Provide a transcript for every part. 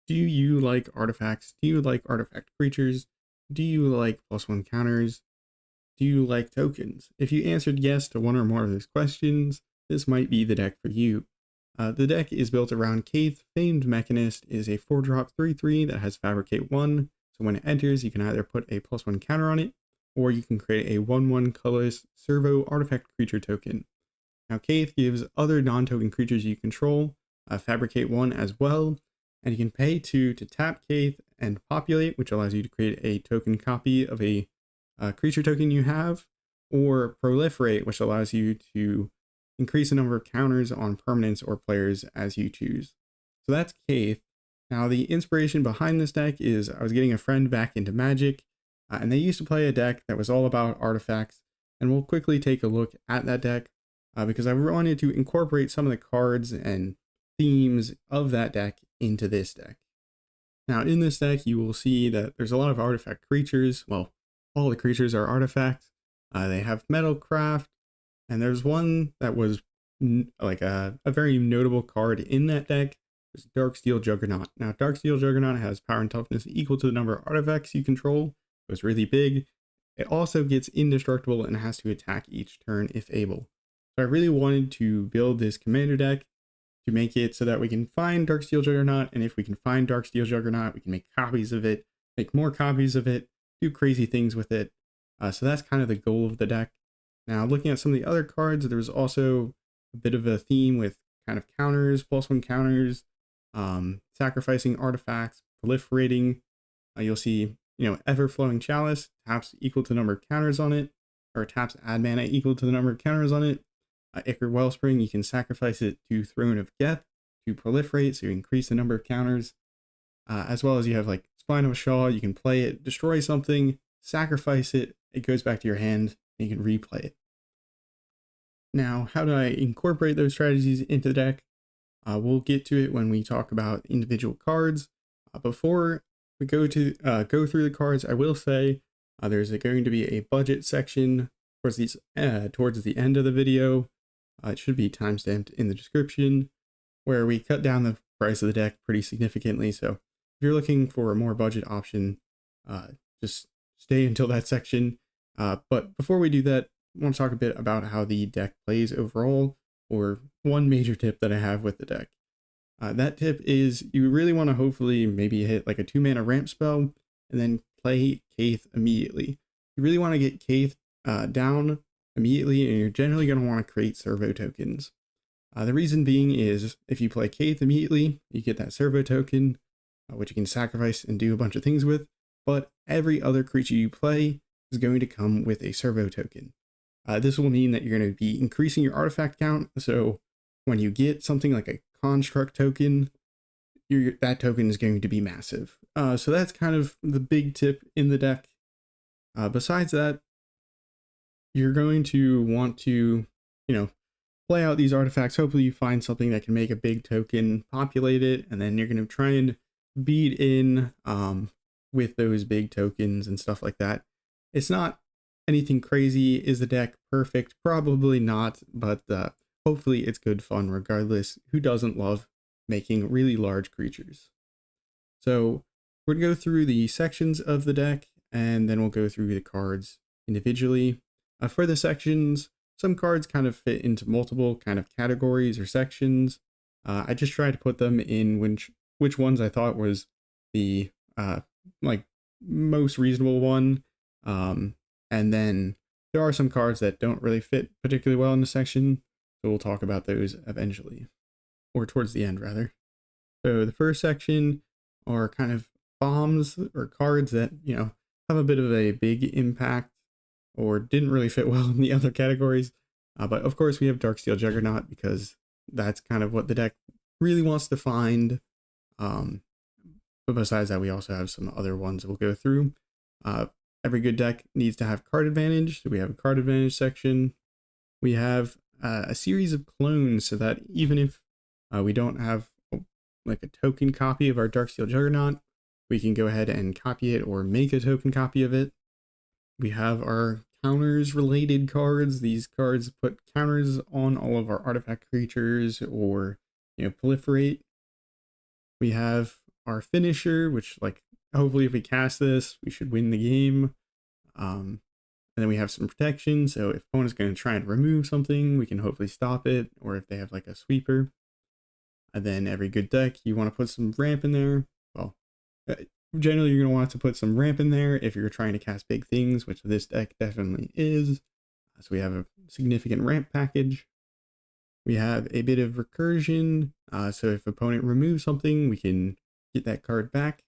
Do you like artifacts? Do you like artifact creatures? Do you like +1 counters? Do you like tokens? If you answered yes to one or more of those questions, this might be the deck for you. The deck is built around Cayth. Famed Mechanist is a 4-drop 3/3 that has Fabricate 1, so when it enters, you can either put a +1 counter on it, or you can create a 1/1 colorless servo artifact creature token. Now, Cayth gives other non-token creatures you control Fabricate 1 as well, and you can pay 2 to tap Cayth and populate, which allows you to create a token copy of a creature token you have, or proliferate, which allows you to increase the number of counters on permanents or players as you choose. So that's Cayth. Now, the inspiration behind this deck is I was getting a friend back into Magic, and they used to play a deck that was all about artifacts, and we'll quickly take a look at that deck because I wanted to incorporate some of the cards and themes of that deck into this deck. Now, in this deck, you will see that there's a lot of artifact creatures. Well, all the creatures are artifacts. They have metalcraft, and there's one that was like a very notable card in that deck. It's Darksteel Juggernaut. Now, Darksteel Juggernaut has power and toughness equal to the number of artifacts you control. So it's really big. It also gets indestructible and has to attack each turn if able. So I really wanted to build this commander deck to make it so that we can find Darksteel Juggernaut, and if we can find Darksteel Juggernaut, we can make copies of it, make more copies of it, do crazy things with it. So that's kind of the goal of the deck. Now, looking at some of the other cards, there's also a bit of a theme with kind of counters, +1 counters, sacrificing artifacts, proliferating. You'll see, Ever-Flowing Chalice taps equal to the number of counters on it, or taps add mana equal to the number of counters on it. Ichor Wellspring, you can sacrifice it to Throne of Geth to proliferate, so you increase the number of counters. As well as you have like Spine of Ashaw, you can play it, destroy something, sacrifice it, it goes back to your hand, and you can replay it. Now, how do I incorporate those strategies into the deck? We'll get to it when we talk about individual cards. Before we go through the cards, I will say there's going to be a budget section towards the end of the video. It should be timestamped in the description, where we cut down the price of the deck pretty significantly. So if you're looking for a more budget option, just stay until that section. But before we do that, I want to talk a bit about how the deck plays overall, or one major tip that I have with the deck. That tip is you really want to hopefully maybe hit like a 2-mana ramp spell and then play Cayth immediately. You really want to get Cayth down immediately, and you're generally going to want to create servo tokens. The reason being is if you play Cayth immediately, you get that servo token, which you can sacrifice and do a bunch of things with, but every other creature you play is going to come with a servo token. This will mean that you're going to be increasing your artifact count, so when you get something like a construct token, that token is going to be massive. So that's kind of the big tip in the deck. Besides that, you're going to want to, play out these artifacts. Hopefully you find something that can make a big token, populate it, and then you're going to try and beat in with those big tokens and stuff like that. It's not anything crazy. Is the deck perfect? Probably not, but hopefully it's good fun regardless. Who doesn't love making really large creatures? So we're going to go through the sections of the deck, and then we'll go through the cards individually. For the sections, some cards kind of fit into multiple kind of categories or sections. I just tried to put them in which ones I thought was the most reasonable one. And then there are some cards that don't really fit particularly well in the section, so we'll talk about those eventually, or towards the end rather. So the first section are kind of bombs or cards that, have a bit of a big impact or didn't really fit well in the other categories. But of course we have Darksteel Juggernaut because that's kind of what the deck really wants to find. But besides that, we also have some other ones we'll go through. Every good deck needs to have card advantage, so we have a card advantage section. We have a series of clones, so that even if we don't have like a token copy of our Darksteel Juggernaut, we can go ahead and copy it or make a token copy of it. We have our counters related cards. These cards put counters on all of our artifact creatures or proliferate. We have our finisher, which like hopefully if we cast this, we should win the game. And then we have some protection, so if opponent's going to try and remove something, we can hopefully stop it, or if they have like a sweeper. And then every good deck, you want to put some ramp in there. Well, generally you're going to want to put some ramp in there if you're trying to cast big things, which this deck definitely is. So we have a significant ramp package. We have a bit of recursion, so if opponent removes something, we can get that card back.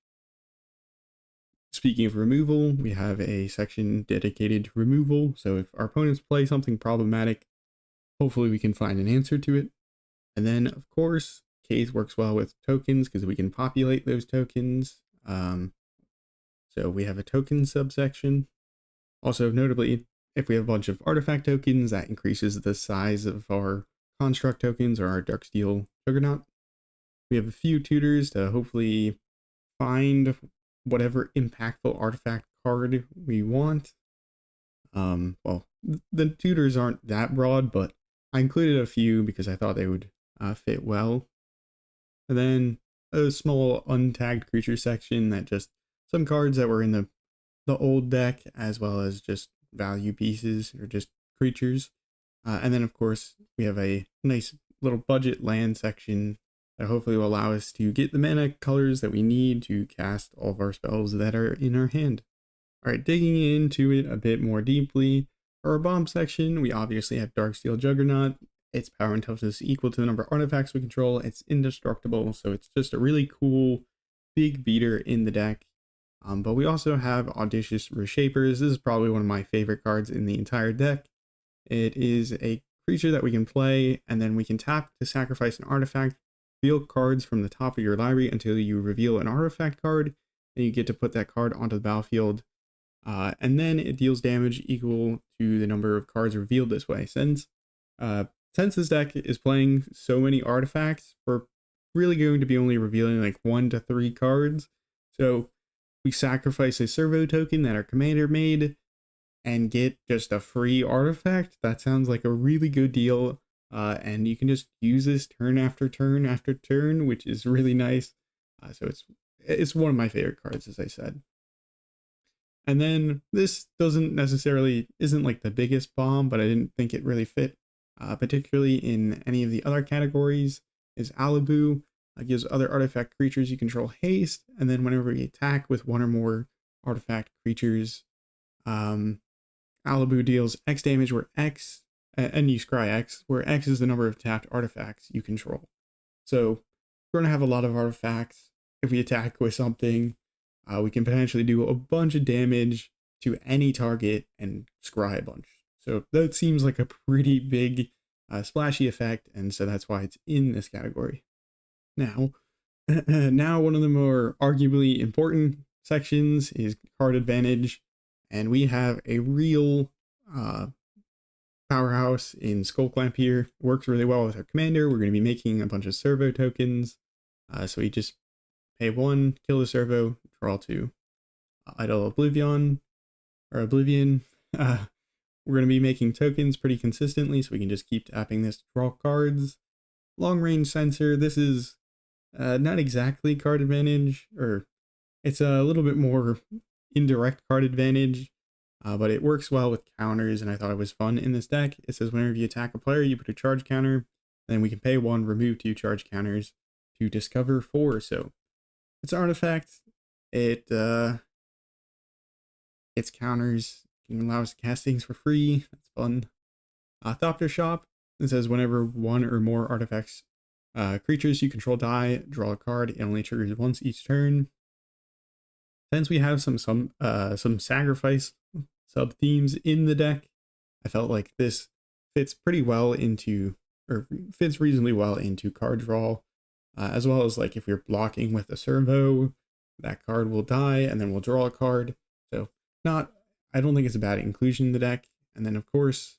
Speaking of removal, we have a section dedicated to removal, so if our opponents play something problematic, hopefully we can find an answer to it. And then, of course, Cayth works well with tokens because we can populate those tokens. So we have a token subsection. Also, notably, if we have a bunch of artifact tokens, that increases the size of our construct tokens or our Darksteel Juggernaut. We have a few tutors to hopefully find whatever impactful artifact card we want. Well, the tutors aren't that broad, but I included a few because I thought they would fit well. And then a small untagged creature section that just some cards that were in the old deck, as well as just value pieces or just creatures. And then, of course, we have a nice little budget land section that hopefully will allow us to get the mana colors that we need to cast all of our spells that are in our hand. All right, digging into it a bit more deeply, for our bomb section, we obviously have Darksteel Juggernaut. Its power and toughness is equal to the number of artifacts we control. It's indestructible, so it's just a really cool big beater in the deck. But we also have Audacious Reshapers. This is probably one of my favorite cards in the entire deck. It is a creature that we can play, and then we can tap to sacrifice an artifact, reveal cards from the top of your library until you reveal an artifact card, and you get to put that card onto the battlefield. And then it deals damage equal to the number of cards revealed this way. Since this deck is playing so many artifacts, we're really going to be only revealing like 1 to 3 cards. So we sacrifice a servo token that our commander made and get just a free artifact. That sounds like a really good deal. And you can just use this turn after turn after turn, which is really nice. So it's one of my favorite cards, as I said. And then this isn't like the biggest bomb, but I didn't think it really fit, particularly in any of the other categories, is Alibu. Gives other artifact creatures you control haste, and then whenever we attack with one or more artifact creatures, Alibu deals X damage where X, and you scry X, where X is the number of tapped artifacts you control. So we're going to have a lot of artifacts. If we attack with something, we can potentially do a bunch of damage to any target and scry a bunch. So that seems like a pretty big splashy effect, and so that's why it's in this category. Now one of the more arguably important sections is card advantage, and we have a real powerhouse in Skullclamp here. It works really well with our commander. We're going to be making a bunch of servo tokens, so we just pay 1, kill the servo, draw 2. Idle Oblivion. We're going to be making tokens pretty consistently, so we can just keep tapping this to draw cards. Long range sensor. This is not exactly card advantage, or it's a little bit more indirect card advantage, but it works well with counters, and I thought it was fun in this deck. It says whenever you attack a player, you put a charge counter, then we can pay 1, remove 2 charge counters to discover 4. So it's an artifact. Its counters can allow us to cast things for free. That's fun. Thopter Shop. It says whenever 1 or more artifacts creatures you control die, draw a card. It only triggers once each turn. Since we have some sacrifice sub themes in the deck, I felt like this fits pretty well into, or fits reasonably well into card draw, as well as like if you're blocking with a servo, that card will die and then we'll draw a card. So I don't think it's a bad inclusion in the deck. And then of course,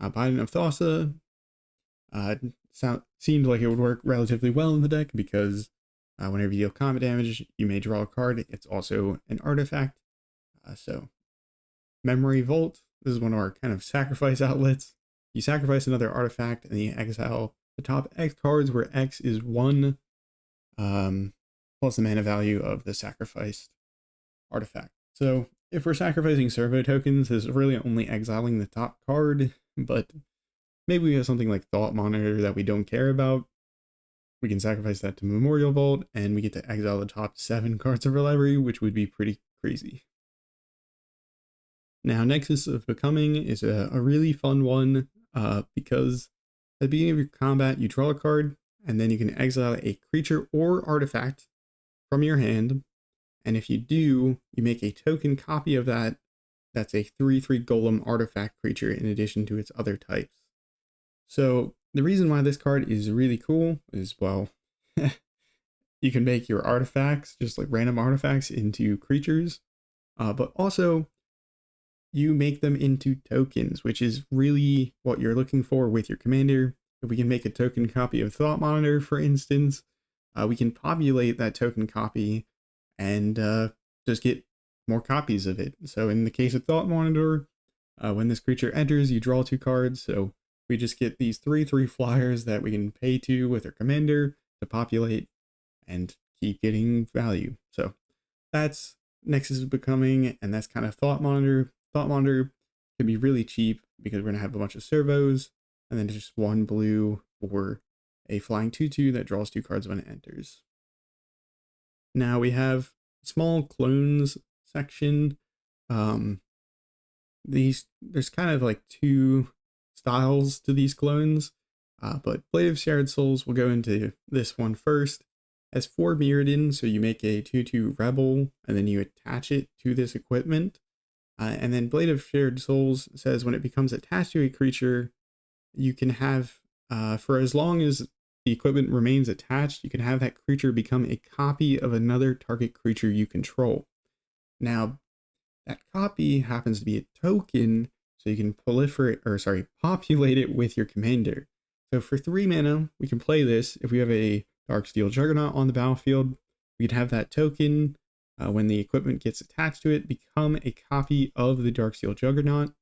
Biden of Thassa seemed like it would work relatively well in the deck because whenever you deal combat damage, you may draw a card. It's also an artifact. So Memory Vault, this is one of our kind of sacrifice outlets. You sacrifice another artifact and you exile the top X cards where X is 1. plus the mana value of the sacrificed artifact. So if we're sacrificing servo tokens, this is really only exiling the top card, but maybe we have something like Thought Monitor that we don't care about. We can sacrifice that to Memorial Vault, and we get to exile the top 7 cards of our library, which would be pretty crazy. Now, Nexus of Becoming is a really fun one, because at the beginning of your combat, you draw a card, and then you can exile a creature or artifact from your hand. And if you do, you make a token copy of that. That's a 3/3 golem artifact creature in addition to its other types. So the reason why this card is really cool is, well, you can make your artifacts, just like random artifacts, into creatures, but also you make them into tokens, which is really what you're looking for with your commander. If we can make a token copy of Thought Monitor, for instance, we can populate that token copy and just get more copies of it. So in the case of Thought Monitor, when this creature enters, you draw 2 cards. So we just get these 3/3 flyers that we can pay to with our commander to populate and keep getting value. So that's Nexus of Becoming, and that's kind of Thought Monitor. Thought Monitor can be really cheap because we're going to have a bunch of servos, and then just 1 blue or a flying 2/2 that draws 2 cards when it enters. Now we have small clones section. There's kind of like 2 styles to these clones, but Blade of Shared Souls, will go into this one first. Has 4 Mirrodin, so you make a 2/2 rebel, and then you attach it to this equipment. And then Blade of Shared Souls says when it becomes attached to a creature, you can have, for as long as the equipment remains attached, you can have that creature become a copy of another target creature you control. Now, that copy happens to be a token, so you can populate it with your commander. So for 3 mana, we can play this. If we have a Darksteel Juggernaut on the battlefield, we can have that token, when the equipment gets attached to it, become a copy of the Darksteel Juggernaut.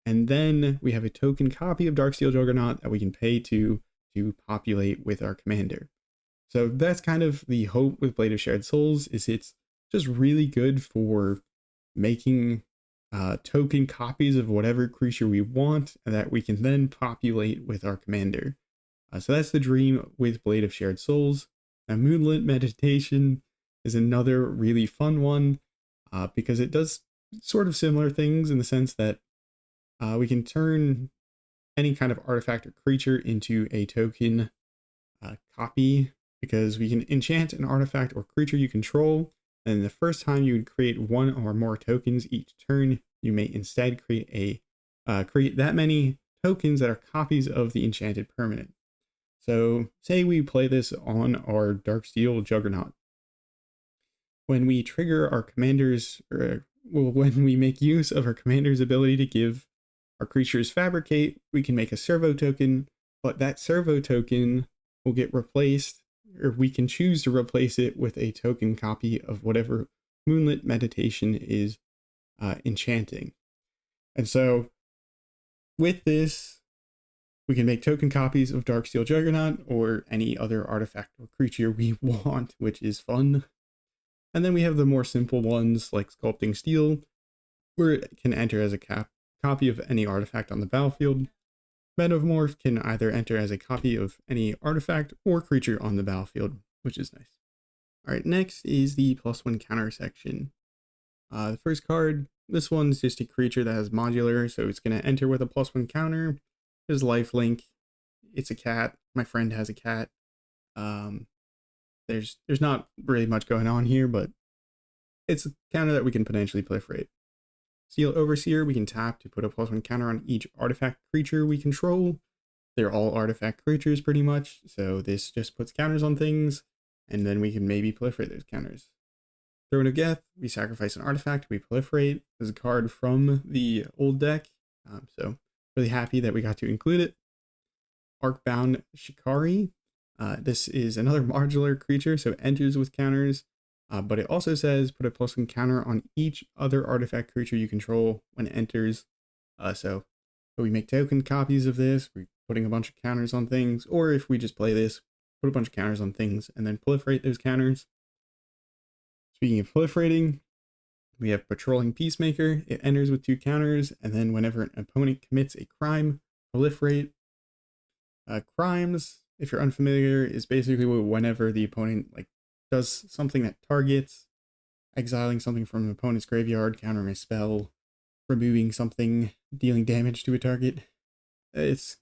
And then we have a token copy of Darksteel Juggernaut that we can pay to populate with our commander. So that's kind of the hope with Blade of Shared Souls, is it's just really good for making token copies of whatever creature we want, and that we can then populate with our commander. So that's the dream with Blade of Shared Souls. Now, Moonlit Meditation is another really fun one, because it does sort of similar things in the sense that we can turn any kind of artifact or creature into a token copy, because we can enchant an artifact or creature you control, and the first time you would create 1 or more tokens each turn, you may instead create that many tokens that are copies of the enchanted permanent. So say we play this on our Darksteel Juggernaut. When we trigger our commander's, when we make use of our commander's ability to give our creatures Fabricate, we can make a servo token, but that servo token will get replaced, or we can choose to replace it with a token copy of whatever Moonlit Meditation is enchanting. And so with this, we can make token copies of Darksteel Juggernaut or any other artifact or creature we want, which is fun. And then we have the more simple ones like Sculpting Steel, where it can enter as a copy of any artifact on the battlefield. Metamorph can either enter as a copy of any artifact or creature on the battlefield, which is nice. Alright, next is the +1 counter section. The first card, this one's just a creature that has modular, so it's going to enter with a +1 counter. There's lifelink. It's a cat. My friend has a cat. There's not really much going on here, but it's a counter that we can potentially proliferate. Steel Overseer, we can tap to put a +1 counter on each artifact creature we control. They're all artifact creatures pretty much, so this just puts counters on things, and then we can maybe proliferate those counters. Throne of Geth, we sacrifice an artifact, we proliferate. There's a card from the old deck, so really happy that we got to include it. Arcbound Shikari, this is another modular creature, so it enters with counters. But it also says put a +1 counter on each other artifact creature you control when it enters. So if we make token copies of this, we're putting a bunch of counters on things, or if we just play this, put a bunch of counters on things and then proliferate those counters. Speaking of proliferating, we have Patrolling Peacemaker. It enters with 2 counters, and then whenever an opponent commits a crime, proliferate. Crimes, if you're unfamiliar, is basically whenever the opponent does something that targets exiling something from an opponent's graveyard, countering a spell, removing something, dealing damage to a target. It's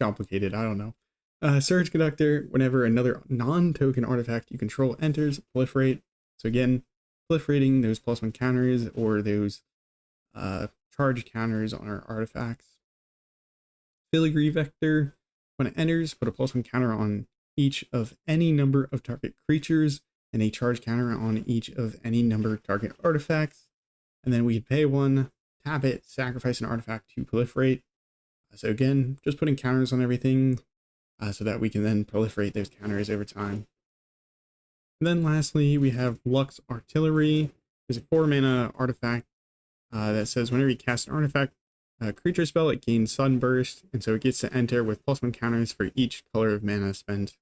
complicated, I don't know. Surge Conductor, whenever another non-token artifact you control enters, proliferate. So again, proliferating those +1 counters or those charge counters on our artifacts. Filigree Vector, when it enters, put a +1 counter on each of any number of target creatures and a charge counter on each of any number of target artifacts. And then we pay 1, tap it, sacrifice an artifact to proliferate. So again, just putting counters on everything so that we can then proliferate those counters over time. And then lastly, we have Lux Artillery. It's a 4 mana artifact that says whenever you cast an artifact creature spell, it gains Sunburst, and so it gets to enter with +1 counters for each color of mana spent.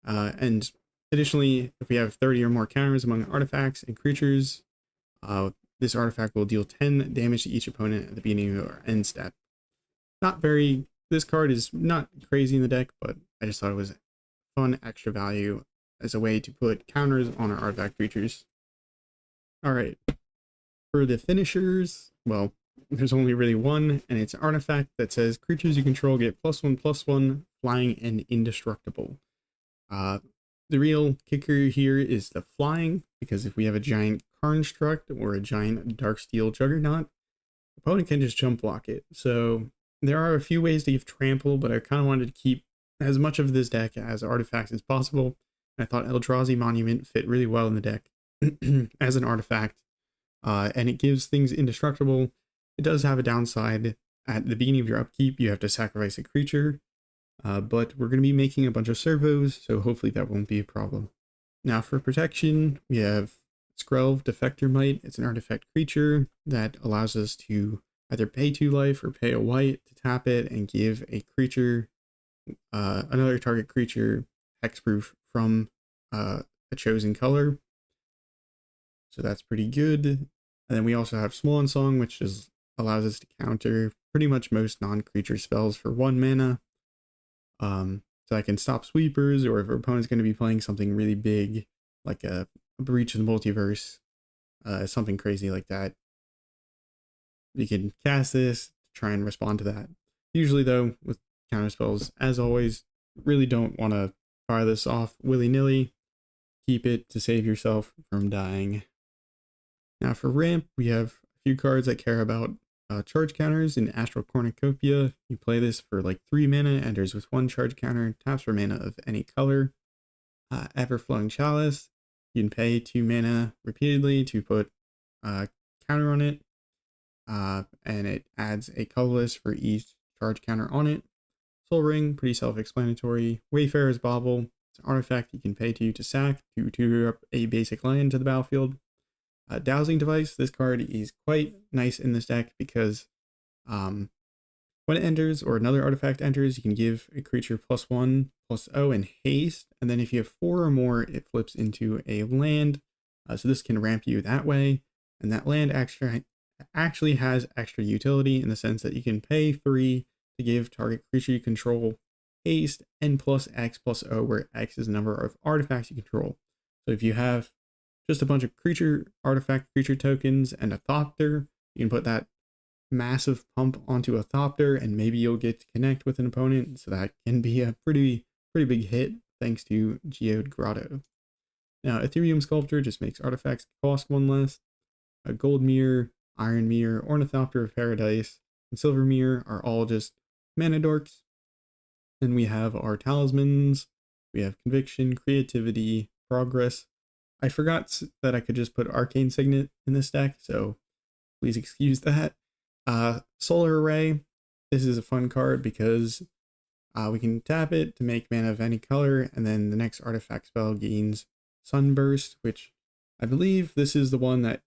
And additionally, if we have 30 or more counters among artifacts and creatures, this artifact will deal 10 damage to each opponent at the beginning of our end step. This card is not crazy in the deck, but I just thought it was fun extra value as a way to put counters on our artifact creatures. Alright, for the finishers, well, there's only really one, and it's an artifact that says creatures you control get +1/+1, flying and indestructible. The real kicker here is the flying, because if we have a giant Construct or a giant Darksteel Juggernaut, the opponent can just jump block it. So there are a few ways to give trample, but I kind of wanted to keep as much of this deck as artifacts as possible. I thought Eldrazi Monument fit really well in the deck as an artifact, and it gives things indestructible. It does have a downside. At the beginning of your upkeep, you have to sacrifice a creature, but we're going to be making a bunch of servos, so hopefully that won't be a problem. Now for protection, we have Skrelv Defector Might. It's an artifact creature that allows us to either pay 2 life or pay a white to tap it and give a creature, another target creature, hexproof from a chosen color. So that's pretty good. And then we also have Swan Song, which allows us to counter pretty much most non-creature spells for 1 mana. So I can stop sweepers, or if our opponent's going to be playing something really big, like a Breach of the Multiverse, something crazy like that, you can cast this to try and respond to that. Usually though, with counter spells, as always, really don't want to fire this off willy-nilly. Keep it to save yourself from dying. Now for ramp, we have a few cards that care about charge counters. In Astral Cornucopia, you play this for 3 mana, enters with 1 charge counter, taps for mana of any color. Everflowing Chalice, you can pay 2 mana repeatedly to put counter on it, and it adds a colorless for each charge counter on it. Soul Ring, pretty self-explanatory. Wayfarer's Bauble, it's an artifact you can pay to sack to tutor up a basic land to the battlefield. Dowsing Device, this card is quite nice in this deck because when it enters or another artifact enters, you can give a creature +1/+0 and haste, and then if you have 4 or more, it flips into a land. So this can ramp you that way, and that land actually has extra utility in the sense that you can pay 3 to give target creature you control haste and +X/+0, where X is the number of artifacts you control. So if you have just a bunch of artifact creature tokens and a Thopter, you can put that massive pump onto a Thopter, and maybe you'll get to connect with an opponent, so that can be a pretty big hit thanks to Geode Grotto. Now Ethereum Sculptor just makes artifacts cost 1 less. A Gold Mirror, Iron Mirror, Ornithopter of Paradise, and Silver Mirror are all just mana dorks. Then we have our talismans. We have Conviction, Creativity, Progress. I forgot that I could just put Arcane Signet in this deck, so please excuse that. Solar Array, this is a fun card because we can tap it to make mana of any color, and then the next artifact spell gains Sunburst, which I believe this is the one that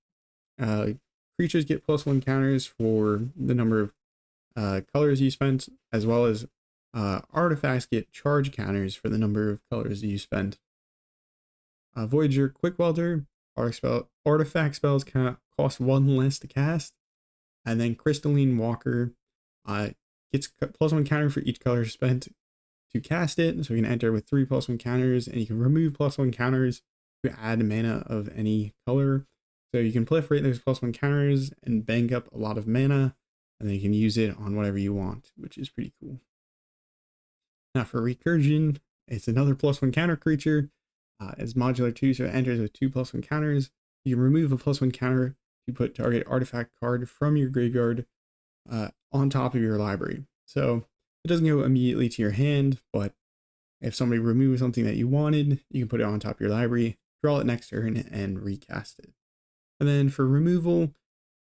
creatures get +1 counters for the number of colors you spent, as well as artifacts get charge counters for the number of colors you spent. Voyager Quick Welder, Artifact spells cost 1 less to cast. And then Crystalline Walker gets +1 counter for each color spent to cast it. So you can enter with 3 +1 counters, and you can remove +1 counters to add mana of any color. So you can proliferate those +1 counters and bank up a lot of mana, and then you can use it on whatever you want, which is pretty cool. Now for Recursion, it's another +1 counter creature. It's modular too, so it enters with 2 +1 counters. You can remove a +1 counter to put target artifact card from your graveyard on top of your library. So it doesn't go immediately to your hand, but if somebody removes something that you wanted, you can put it on top of your library, draw it next turn, and recast it. And then for removal,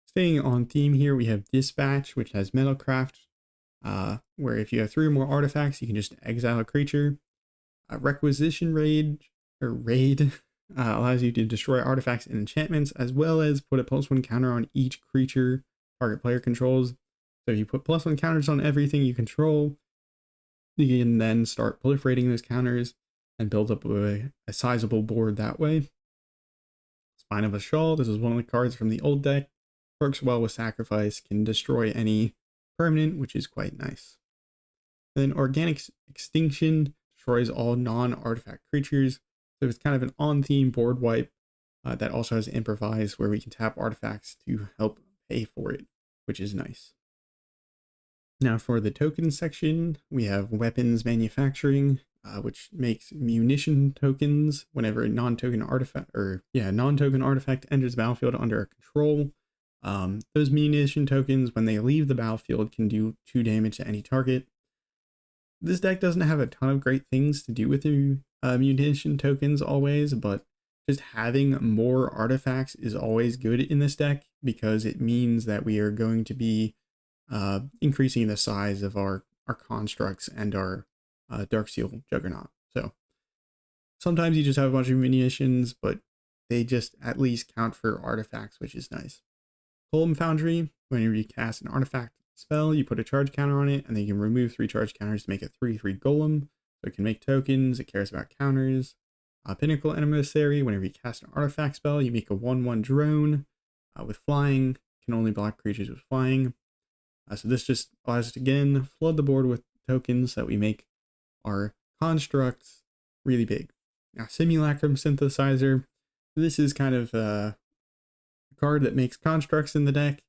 staying on theme here, we have Dispatch, which has Metalcraft, where if you have 3 or more artifacts, you can just exile a creature. Requisition Raid allows you to destroy artifacts and enchantments, as well as put a +1 counter on each creature target player controls. So if you put +1 counters on everything you control, you can then start proliferating those counters and build up a sizable board that way. Spine of a Shawl, this is one of the cards from the old deck. Works well with Sacrifice, can destroy any permanent, which is quite nice. Then Organic Extinction destroys all non-artifact creatures. So it's kind of an on-theme board wipe that also has Improvise, where we can tap artifacts to help pay for it, which is nice. Now for the token section, we have Weapons Manufacturing, which makes munition tokens whenever a non-token artifact enters the battlefield under our control. Those munition tokens, when they leave the battlefield, can do 2 damage to any target. This deck doesn't have a ton of great things to do with the munition tokens always, but just having more artifacts is always good in this deck, because it means that we are going to be increasing the size of our constructs and our Darksteel Juggernaut. So sometimes you just have a bunch of munitions, but they just at least count for artifacts, which is nice. Golem Foundry, whenever you cast an artifact spell, you put a charge counter on it, and then you can remove 3 charge counters to make a 3/3 golem. So it can make tokens, it cares about counters. Pinnacle Emissary, whenever you cast an artifact spell, you make a 1/1 drone with flying, can only block creatures with flying. So this just allows us to, again, flood the board with tokens so that we make our constructs really big. Now, Simulacrum Synthesizer, this is kind of a card that makes constructs in the deck.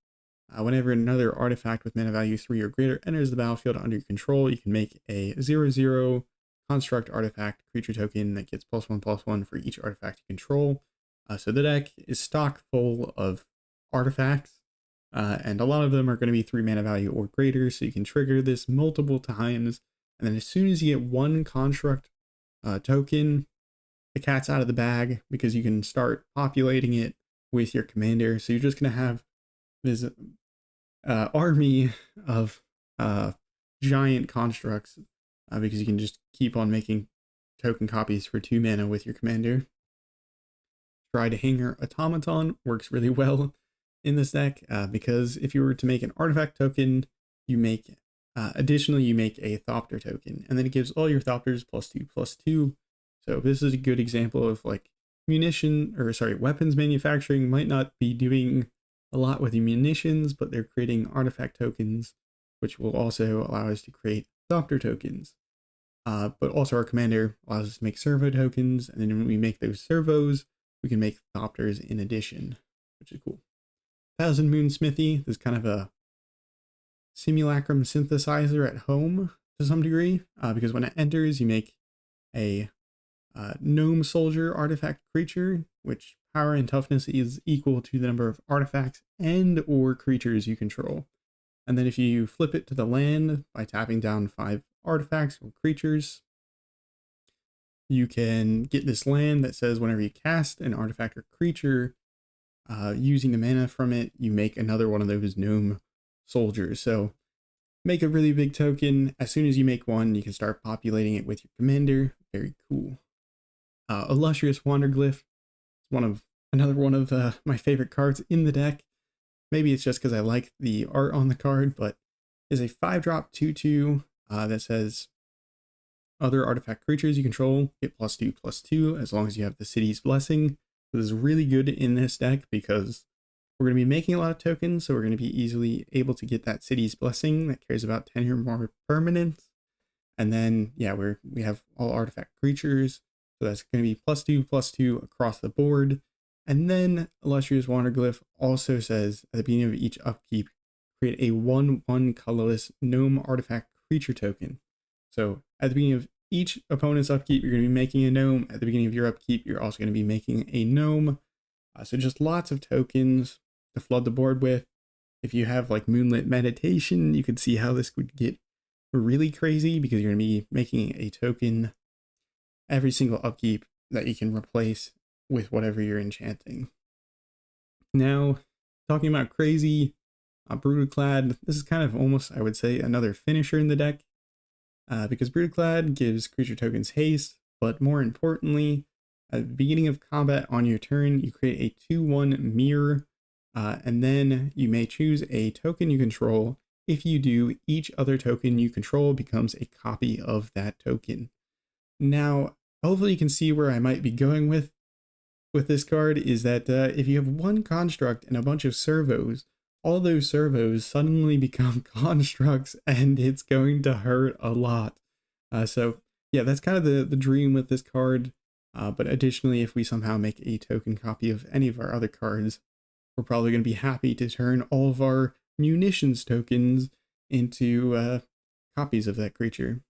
Whenever another artifact with mana value 3 or greater enters the battlefield under your control, you can make a 0/0 construct artifact creature token that gets +1/+1 for each artifact you control. So the deck is stock full of artifacts, and a lot of them are going to be 3 mana value or greater, so you can trigger this multiple times, and then as soon as you get 1 construct token, the cat's out of the bag, because you can start populating it with your commander. So you're just going to have this army of giant constructs, because you can just keep on making token copies for 2 mana with your commander. Try to Hanger Automaton works really well in this deck, because if you were to make an artifact token, you make additionally you make a Thopter token, and then it gives all your Thopters +2/+2. So this is a good example of like weapons manufacturing might not be doing a lot with the munitions, but they're creating artifact tokens, which will also allow us to create Thopter tokens. But also our commander allows us to make servo tokens, and then when we make those servos, we can make Thopters in addition, which is cool. Thousand Moon Smithy is kind of a simulacrum synthesizer at home to some degree, because when it enters, you make a gnome soldier artifact creature, which power and toughness is equal to the number of artifacts and or creatures you control. And then if you flip it to the land by tapping down 5 artifacts or creatures, you can get this land that says whenever you cast an artifact or creature, using the mana from it, you make another one of those gnome soldiers. So make a really big token. As soon as you make one, you can start populating it with your commander. Very cool. Illustrious Wanderglyph is another one of my favorite cards in the deck. Maybe it's just because I like the art on the card, but is a 5-drop 2/2 that says other artifact creatures you control get +2/+2 as long as you have the City's Blessing. This is really good in this deck because we're going to be making a lot of tokens, so we're going to be easily able to get that City's Blessing that cares about 10 or more permanents. And then, yeah, we have all artifact creatures, so that's going to be +2/+2 across the board. And then Illustrious Wanderglyph also says at the beginning of each upkeep, create a 1/1 colorless gnome artifact creature token. So at the beginning of each opponent's upkeep, you're going to be making a gnome. At the beginning of your upkeep, you're also going to be making a gnome. So just lots of tokens to flood the board with. If you have like Moonlit Meditation, you could see how this would get really crazy because you're going to be making a token every single upkeep that you can replace with whatever you're enchanting. Now, talking about crazy, Brutaclad, this is kind of almost, I would say, another finisher in the deck. Because Brutaclad gives creature tokens haste, but more importantly, at the beginning of combat on your turn, you create a 2/1 mirror, and then you may choose a token you control. If you do, each other token you control becomes a copy of that token. Now, hopefully you can see where I might be going with this card is that if you have one construct and a bunch of servos, all those servos suddenly become constructs and it's going to hurt a lot. So yeah, that's kind of the dream with this card. But additionally, if we somehow make a token copy of any of our other cards, we're probably going to be happy to turn all of our munitions tokens into copies of that creature.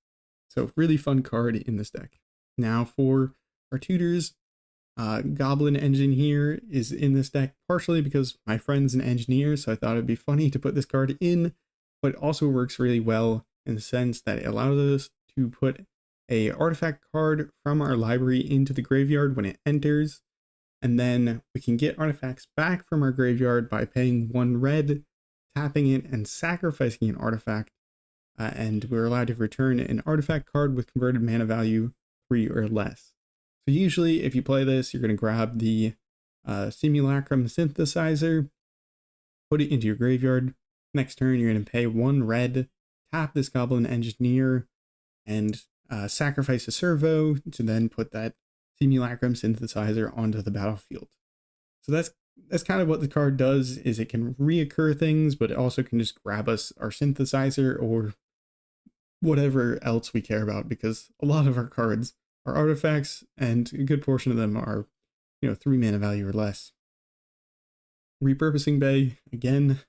So really fun card in this deck. Now for our tutors, Goblin Engine here is in this deck partially because my friend's an engineer, so I thought it'd be funny to put this card in, but it also works really well in the sense that it allows us to put a artifact card from our library into the graveyard when it enters, and then we can get artifacts back from our graveyard by paying 1 red, tapping it, and sacrificing an artifact, and we're allowed to return an artifact card with converted mana value 3 or less. So usually if you play this, you're going to grab the Simulacrum Synthesizer, put it into your graveyard. Next turn, you're going to pay 1 red, tap this Goblin Engineer, and sacrifice a servo to then put that Simulacrum Synthesizer onto the battlefield. So that's kind of what the card does, is it can reoccur things, but it also can just grab us our synthesizer or whatever else we care about, because a lot of our cards are artifacts and a good portion of them are, 3 mana value or less. Repurposing Bay, again,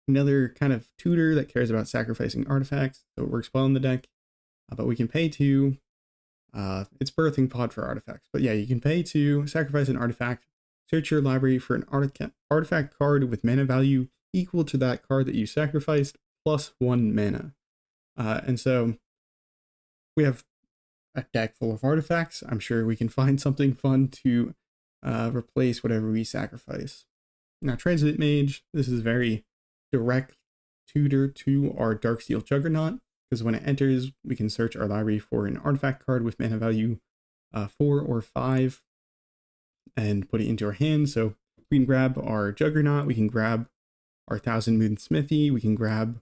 another kind of tutor that cares about sacrificing artifacts, so it works well in the deck, but we can pay to, it's Birthing Pod for artifacts, but yeah, you can pay to sacrifice an artifact, search your library for an artifact card with mana value equal to that card that you sacrificed, plus 1 mana. And so we have a deck full of artifacts. I'm sure we can find something fun to replace whatever we sacrifice. Now, Transit Mage, this is very direct tutor to our Darksteel Juggernaut, because when it enters, we can search our library for an artifact card with mana value 4 or 5 and put it into our hand. So we can grab our Juggernaut, we can grab our Thousand Moon Smithy, we can grab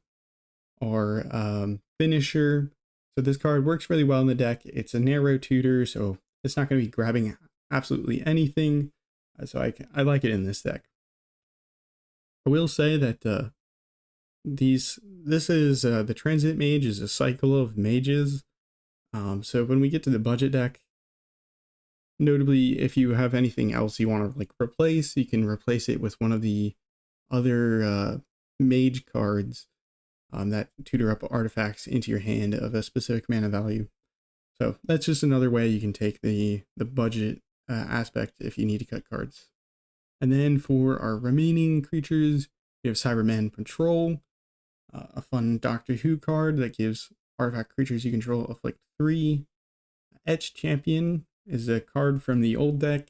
our Finisher. So this card works really well in the deck. It's a narrow tutor, so it's not going to be grabbing absolutely anything. So I like it in this deck. I will say that this is the Transit Mage is a cycle of mages. So when we get to the budget deck, notably if you have anything else you want to like replace, you can replace it with one of the other mage cards that tutor up artifacts into your hand of a specific mana value. So that's just another way you can take the budget aspect if you need to cut cards. And then for our remaining creatures, we have Cyberman Patrol, a fun Doctor Who card that gives artifact creatures you control afflict 3. Etch Champion is a card from the old deck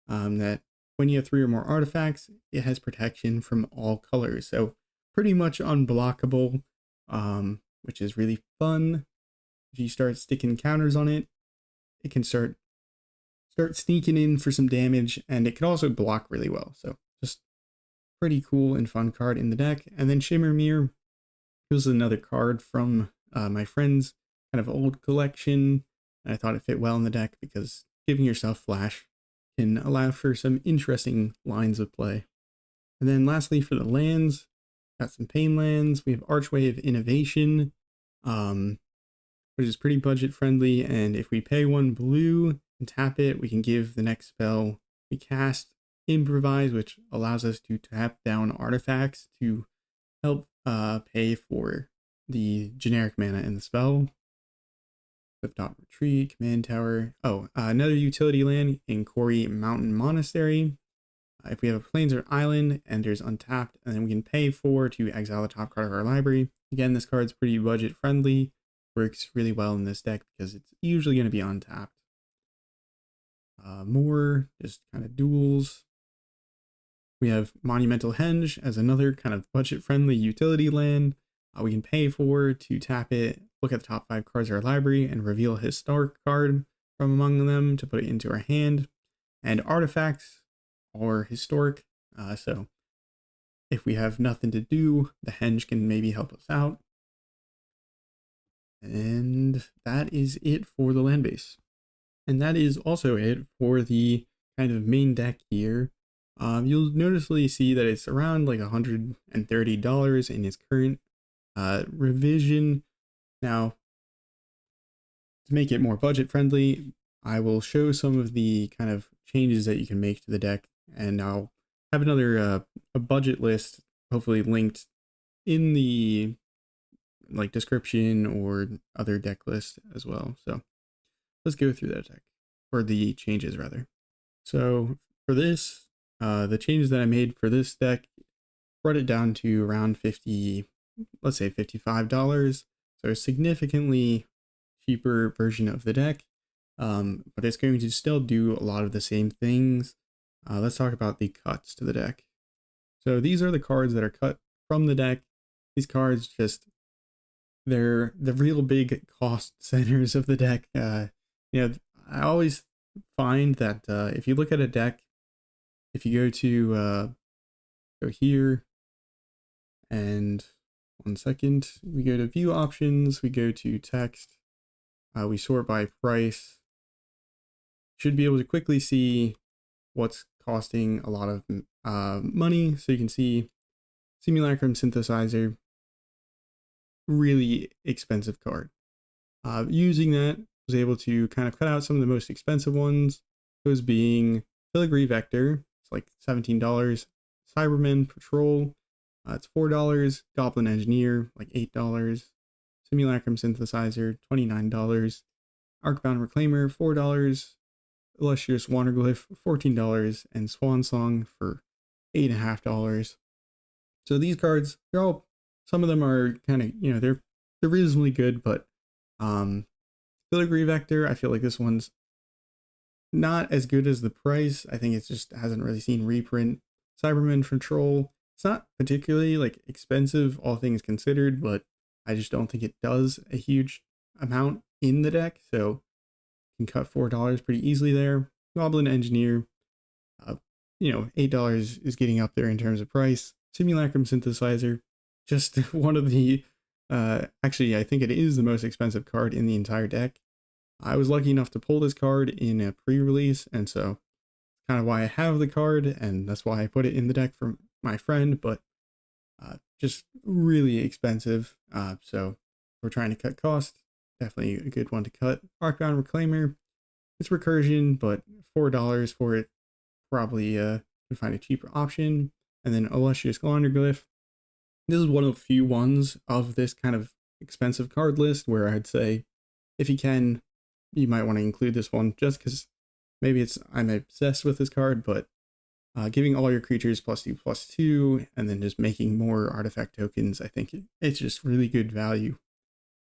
that when you have 3 or more artifacts, it has protection from all colors. So pretty much unblockable, which is really fun. If you start sticking counters on it, it can start sneaking in for some damage, and it can also block really well. So just pretty cool and fun card in the deck. And then Shimmer Mirror, this is another card from my friend's kind of old collection, and I thought it fit well in the deck because giving yourself flash can allow for some interesting lines of play. And then lastly, for the lands, got some pain lands. We have Archway of Innovation, which is pretty budget friendly. And if we pay 1 blue and tap it, we can give the next spell we cast Improvise, which allows us to tap down artifacts to help pay for the generic mana in the spell. Clifftop Retreat, Command Tower. Another utility land in Quarry Mountain Monastery. If we have a plains or island, enters untapped, and then we can pay 4 to exile the top card of our library. Again, this card's pretty budget friendly. Works really well in this deck because it's usually going to be untapped. More just kind of duels. We have Monumental Henge as another kind of budget friendly utility land. We can pay 4 to tap it, look at the top 5 cards of our library, and reveal a historic card from among them to put it into our hand. And artifacts are historic, so if we have nothing to do, the Henge can maybe help us out. And that is it for the land base. And that is also it for the kind of main deck here. You'll noticeably see that it's around like $130 in its current revision. Now, to make it more budget friendly, I will show some of the kind of changes that you can make to the deck, and I'll have another a budget list hopefully linked in the description or other deck list as well. So let's go through that deck, or the changes rather. So for this, the changes that I made for this deck brought it down to around let's say $55. So a significantly cheaper version of the deck, but it's going to still do a lot of the same things. Let's talk about the cuts to the deck. So these are the cards that are cut from the deck. These cards they're the real big cost centers of the deck. I always find that if you look at a deck, if you go to go here, and 1 second, we go to view options, we go to text, we sort by price, should be able to quickly see what's costing a lot of money. So you can see Simulacrum Synthesizer, really expensive card. Using that, was able to kind of cut out some of the most expensive ones, those being Filigree Vector, it's like $17, Cybermen Patrol, it's $4, Goblin Engineer, like $8, Simulacrum Synthesizer, $29, Arcbound Reclaimer, $4, Illustrious Wanderglyph, $14, and Swan Song for $8.50. So these cards, some of them are kind of, they're reasonably good, but Filigree Vector, I feel like this one's not as good as the price. I think it just hasn't really seen reprint. Cybermen Patrol, it's not particularly expensive, all things considered, but I just don't think it does a huge amount in the deck, so you can cut $4 pretty easily there. Goblin Engineer, $8 is getting up there in terms of price. Simulacrum Synthesizer, just one of the actually, I think it is the most expensive card in the entire deck. I was lucky enough to pull this card in a pre-release, and so kind of why I have the card, and that's why I put it in the deck for my friend, but just really expensive. So we're trying to cut cost. Definitely a good one to cut. Arcbound Reclaimer, it's Recursion, but $4 for it, probably can find a cheaper option. And then Illustrious Wanderglyph. This is one of the few ones of this kind of expensive card list where I'd say, if you can, you might want to include this one, just because maybe I'm obsessed with this card, but giving all your creatures +2/+2, and then just making more artifact tokens, I think it's just really good value.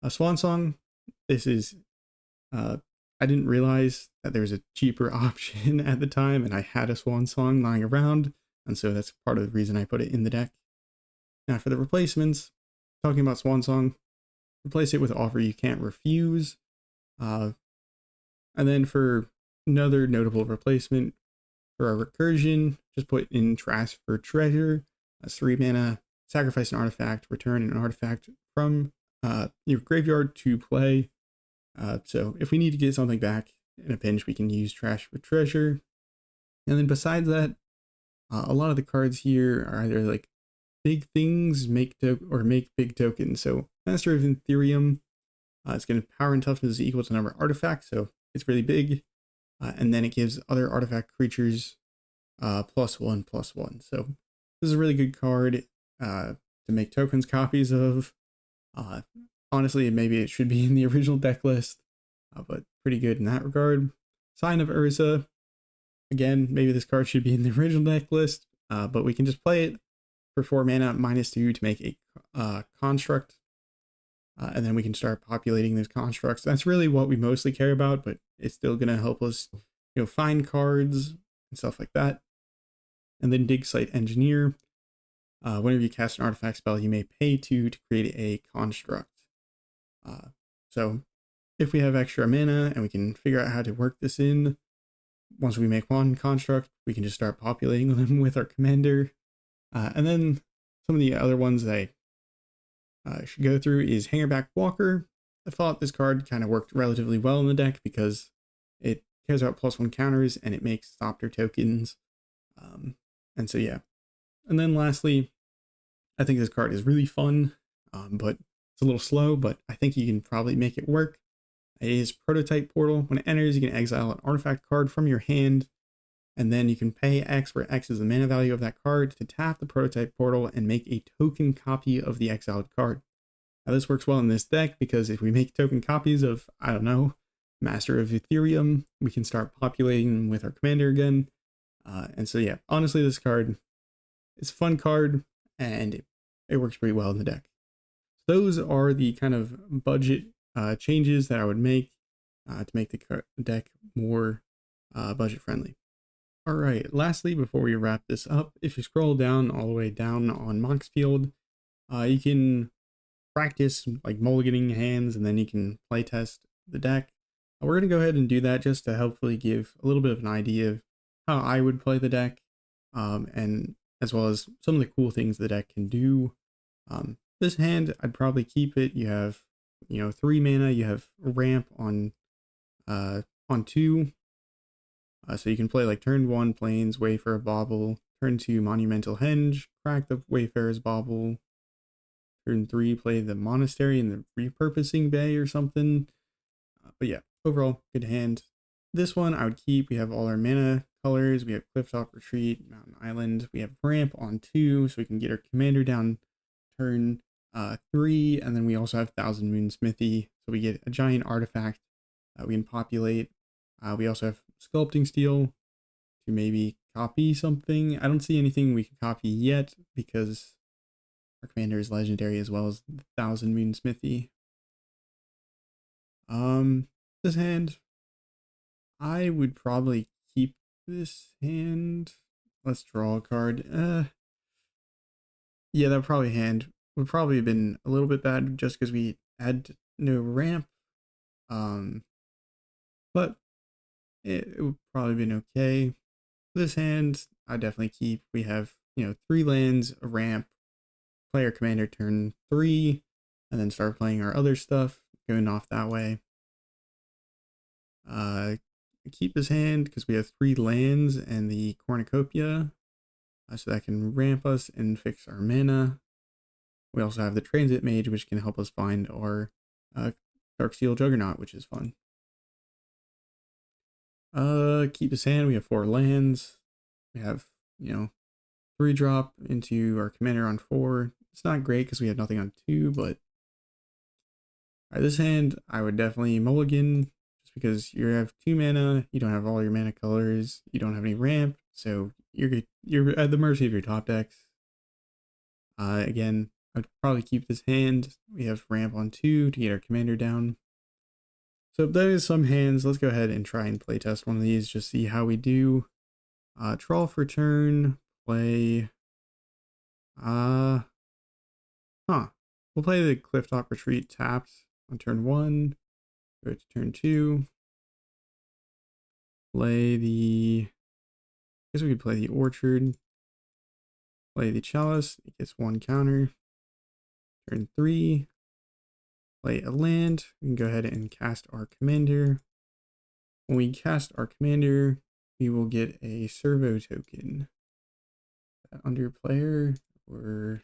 Swan Song, this is, I didn't realize that there was a cheaper option at the time, and I had a Swan Song lying around, and so that's part of the reason I put it in the deck. Now for the replacements, talking about Swan Song, replace it with Offer You Can't Refuse. And then for another notable replacement, for our Recursion, just put in Trash for Treasure. That's 3 mana, sacrifice an artifact, return an artifact from your graveyard to play. So if we need to get something back in a pinch, we can use Trash for Treasure. And then besides that, a lot of the cards here are either like big things, make big tokens. So Master of Ethereum, it's going to power and toughness equal to the number of artifacts, so it's really big. And then it gives other artifact creatures +1/+1. So this is a really good card to make tokens copies of. Honestly, maybe it should be in the original deck list, but pretty good in that regard. Sign of Urza. Again, maybe this card should be in the original deck list, but we can just play it for 4 mana, -2 to make a construct. And then we can start populating those constructs. That's really what we mostly care about, but it's still going to help us, find cards and stuff like that. And then Dig Site Engineer. Whenever you cast an artifact spell, you may pay 2 to create a construct. So if we have extra mana and we can figure out how to work this in, once we make one construct, we can just start populating them with our commander. And then some of the other ones that I should go through is Hangerback Walker. I thought this card kind of worked relatively well in the deck because it cares about +1 counters and it makes Thopter tokens. And so yeah. And then lastly, I think this card is really fun, but it's a little slow, but I think you can probably make it work. It is Prototype Portal. When it enters, you can exile an artifact card from your hand, and then you can pay X, where X is the mana value of that card, to tap the Prototype Portal and make a token copy of the exiled card. Now this works well in this deck because if we make token copies of, I don't know, Master of Ethereum, we can start populating them with our commander again. And so yeah, honestly, this card is a fun card, and it works pretty well in the deck. Those are the kind of budget changes that I would make to make the deck more budget friendly. All right, lastly, before we wrap this up, if you scroll down all the way down on Moxfield, you can practice like mulliganing hands, and then you can playtest the deck. We're going to go ahead and do that just to hopefully give a little bit of an idea of how I would play the deck, and as well as some of the cool things the deck can do. This hand, I'd probably keep it. You have, 3 mana. You have ramp on 2. So you can play like turn 1 Plains, Wayfarer Bauble, turn 2 Monumental Henge, crack the Wayfarer's Bauble, turn 3 play the Monastery in the Repurposing Bay or something. But yeah, overall, good hand. This one I would keep. We have all our mana colors. We have Clifftop Retreat, Mountain Island. We have ramp on 2, so we can get our commander down turn 3, and then we also have Thousand Moon Smithy, so we get a giant artifact we can populate. We also have Sculpting Steel to maybe copy something. I don't see anything we can copy yet because our commander is legendary, as well as the Thousand Moon Smithy. This hand, I would probably keep this hand. Let's draw a card. Yeah, that probably hand would probably have been a little bit bad just because we had no ramp. But it would probably been okay. This hand, I definitely keep. We have, 3 lands, a ramp, play our commander turn 3, and then start playing our other stuff, going off that way. Keep this hand because we have 3 lands and the Cornucopia, so that can ramp us and fix our mana. We also have the Transit Mage, which can help us find our Darksteel Juggernaut, which is fun. Keep this hand. We have 4 lands. We have, 3 drop into our commander on 4. It's not great because we have nothing on 2, but alright, this hand I would definitely mulligan just because you have 2 mana, you don't have all your mana colors, you don't have any ramp, so you're at the mercy of your top decks. Again, I'd probably keep this hand. We have ramp on 2 to get our commander down. So that is some hands. Let's go ahead and try and playtest one of these, just see how we do. Troll for turn, play. We'll play the Clifftop Retreat tapped on turn 1. Go to turn 2. Play the. I guess we could play the Orchard. Play the Chalice. It gets 1 counter. Turn 3. Play a land. We can go ahead and cast our commander. When we cast our commander, we will get a servo token. Under player or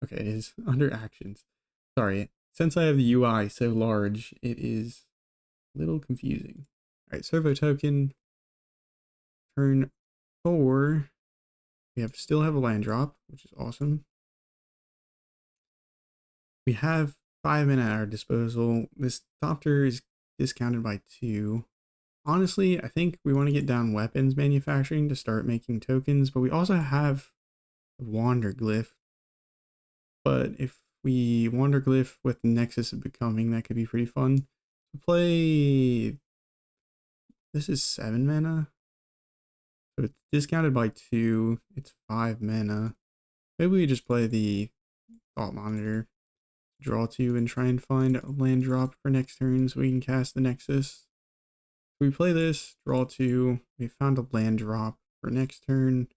okay, it is under actions. Sorry, since I have the UI so large, it is a little confusing. All right, servo token. Turn 4. We still have a land drop, which is awesome. We have 5 mana at our disposal. This Thopter is discounted by 2. Honestly, I think we want to get down weapons manufacturing to start making tokens, but we also have Wanderglyph. But if we Wanderglyph with Nexus of Becoming, that could be pretty fun. To play, this is 7 mana. So it's discounted by 2. It's 5 mana. Maybe we just play the Thought Monitor. Draw 2 and try and find a land drop for next turn so we can cast the Nexus. If we play this, draw 2, we found a land drop for next turn.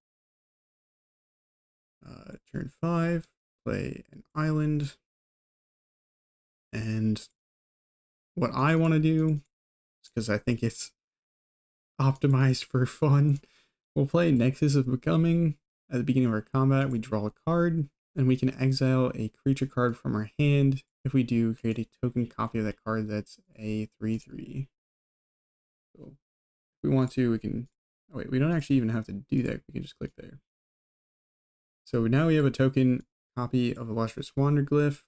Turn 5, play an island. And what I want to do, because I think it's optimized for fun, we'll play Nexus of Becoming. At the beginning of our combat, we draw a card, and we can exile a creature card from our hand. If we do, create a token copy of that card that's a 3/3. So if we want to, we can, oh wait, we don't actually even have to do that. We can just click there. So now we have a token copy of Illustrious Wanderglyph.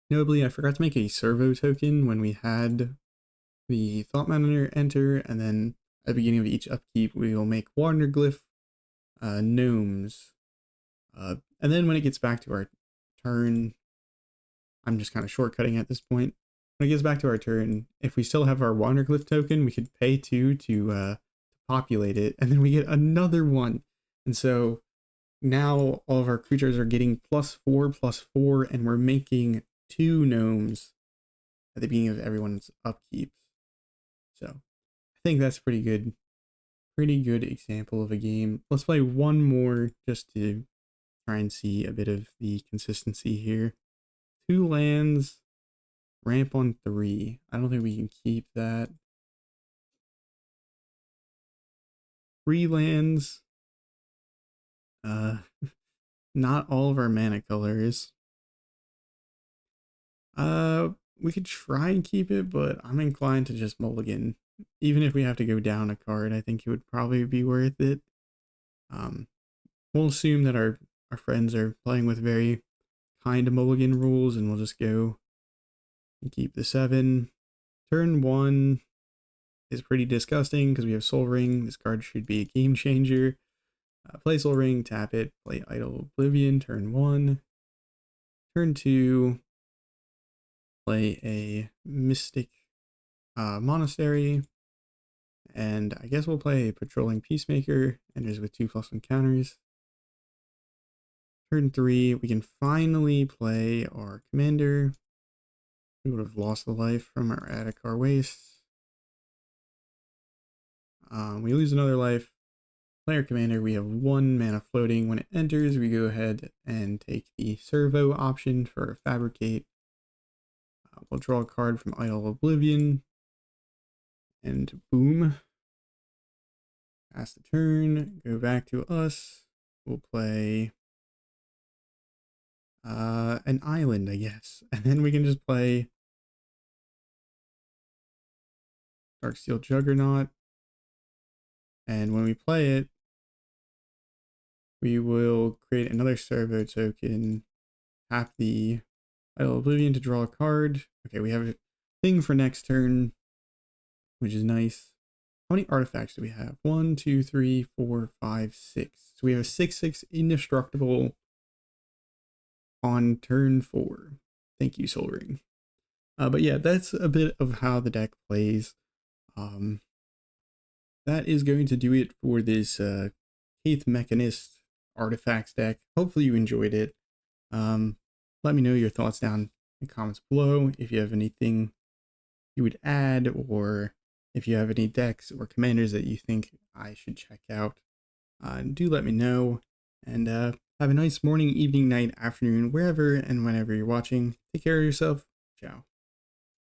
Notably, I forgot to make a servo token when we had the Thought Monitor enter, and then at the beginning of each upkeep, we will make Wanderglyph gnomes. And then when it gets back to our turn, I'm just kind of shortcutting at this point. When it gets back to our turn, if we still have our Wanderglyph token, we could pay 2 to populate it, and then we get another one. And so now all of our creatures are getting +4/+4, and we're making 2 gnomes at the beginning of everyone's upkeep. So I think that's pretty good example of a game. Let's play one more just to try and see a bit of the consistency here. 2 lands, ramp on 3. I don't think we can keep that. 3 lands. Not all of our mana colors. We could try and keep it, but I'm inclined to just mulligan. Even if we have to go down a card, I think it would probably be worth it. We'll assume that our friends are playing with very kind mulligan rules, and we'll just go and keep the 7. Turn 1 is pretty disgusting because we have Soul Ring. This card should be a game changer. Play Soul Ring, tap it, play Idle Oblivion, turn 1. Turn 2, play a Mystic Monastery. And I guess we'll play a Patrolling Peacemaker, enters with 2/+1 counters. Turn 3, we can finally play our commander. We would have lost the life from our Attic-Our Waste. We lose another life. Player commander, we have 1 mana floating. When it enters, we go ahead and take the servo option for Fabricate. We'll draw a card from Idle Oblivion. And boom. Pass the turn, go back to us. We'll play an island, I guess. And then we can just play Darksteel Juggernaut. And when we play it, we will create another servo token, tap the Idle Oblivion to draw a card. Okay, we have a thing for next turn, which is nice. How many artifacts do we have? 1, 2, 3, 4, 5, 6. So we have a 6/6 indestructible on turn 4. Thank you, Soul Ring. But yeah, that's a bit of how the deck plays. That is going to do it for this Cayth Mechanist Artifacts deck. Hopefully you enjoyed it. Let me know your thoughts down in the comments below. If you have anything you would add, or if you have any decks or commanders that you think I should check out, do let me know. And have a nice morning, evening, night, afternoon, wherever and whenever you're watching. Take care of yourself. Ciao.